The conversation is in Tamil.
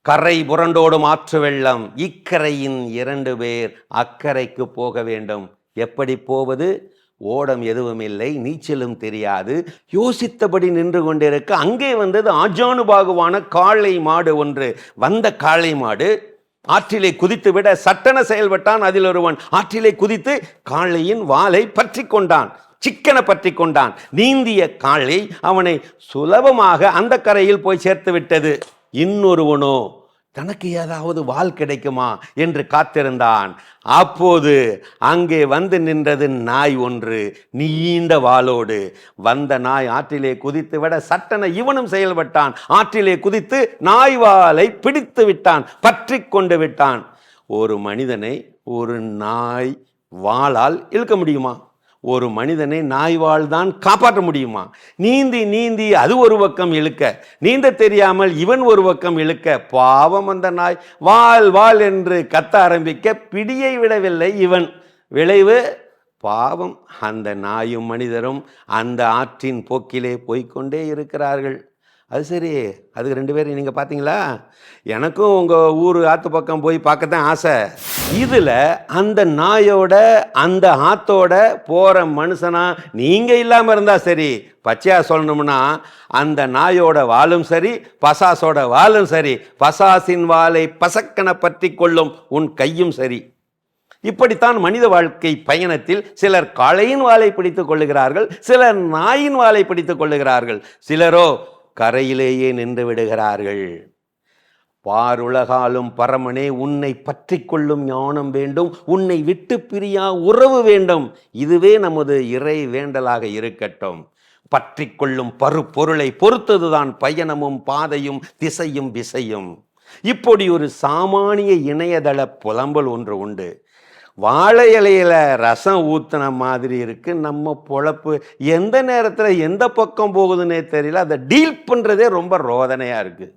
கரை புரண்டோடும் ஆற்று வெள்ளம், இக்கரையின் 2 பேர் அக்கரைக்கு போக வேண்டும். எப்படி போவது? ஓடம் எதுவும் இல்லை, நீச்சலும் தெரியாது. யோசித்தபடி நின்று கொண்டிருக்க அங்கே வந்தது ஆஜானுபாகுவான காளை மாடு ஒன்று. வந்த காளை மாடு ஆற்றிலே குதித்து விட சட்டென செயல்பட்டான். அதில் ஒருவன் ஆற்றிலே குதித்து காளையின் வாலை பற்றி கொண்டான், சிக்கன பற்றி கொண்டான். நீந்திய காளை அவனை சுலபமாக அந்த கரையில் போய் சேர்த்து விட்டது. இன்னொருவனோ தனக்கு ஏதாவது வால் கிடைக்குமா என்று காத்திருந்தான். அப்போது அங்கே வந்து நின்றது நாய் ஒன்று, நீண்ட வாளோடு. வந்த நாய் ஆற்றிலே குதித்து விட சட்டென இவனும் செயல்பட்டான். ஆற்றிலே குதித்து நாய் வாலை பிடித்து விட்டான், பற்றி கொண்டு விட்டான். ஒரு மனிதனை ஒரு நாய் வாளால் இழுக்க முடியுமா? ஒரு மனிதனை நாய்வாள் தான் காப்பாற்ற முடியுமா? நீந்தி நீந்தி அது ஒரு பக்கம் இழுக்க, நீந்த தெரியாமல் இவன் ஒரு பக்கம் இழுக்க, பாவம் அந்த நாய் வால் வால் என்று கத்த ஆரம்பிக்க பிடியை விடவில்லை இவன். விளைவு பாவம், அந்த நாயும் மனிதரும் அந்த ஆற்றின் போக்கிலே போய்கொண்டே இருக்கிறார்கள். அது சரி, அதுக்கு 2 பேரும் நீங்கள் பார்த்தீங்களா? எனக்கும் உங்கள் ஊர் ஆற்று பக்கம் போய் பார்க்கத்தான் ஆசை. இதில் அந்த நாயோட அந்த ஆத்தோட போகிற மனுஷனா நீங்கள் இல்லாமல் இருந்தால் சரி. பச்சையாக சொல்லணும்னா அந்த நாயோட வாலும் சரி, பசாசோட வாலும் சரி, பசாசின் வாலை பசக்கன பற்றி கொள்ளும் உன் கையும் சரி. இப்படித்தான் மனித வாழ்க்கை பயணத்தில் சிலர் காளையின் வாலை பிடித்துக் கொள்ளுகிறார்கள், சிலர் நாயின் வாலை பிடித்துக் கொள்ளுகிறார்கள், சிலரோ கரையிலேயே நின்று விடுகிறார்கள். பாருலகாலும் பரமனே, உன்னை பற்றி கொள்ளும் ஞானம் வேண்டும், உன்னை விட்டு பிரியா உறவு வேண்டும். இதுவே நமது இறை வேண்டலாக இருக்கட்டும். பற்றி கொள்ளும் பருப்பொருளை பொறுத்ததுதான் பயணமும் பாதையும் திசையும் விசையும். இப்படி ஒரு சாமானிய இணையதள புலம்பல் ஒன்று உண்டு. வாழை இலையில ரசம் ஊற்றின மாதிரி இருக்கு நம்ம பொழப்பு. எந்த நேரத்தில் எந்த பக்கம் போகுதுன்னே தெரியல. அதை டீல் பண்ணுறதே ரொம்ப ரோதனையாக இருக்குது.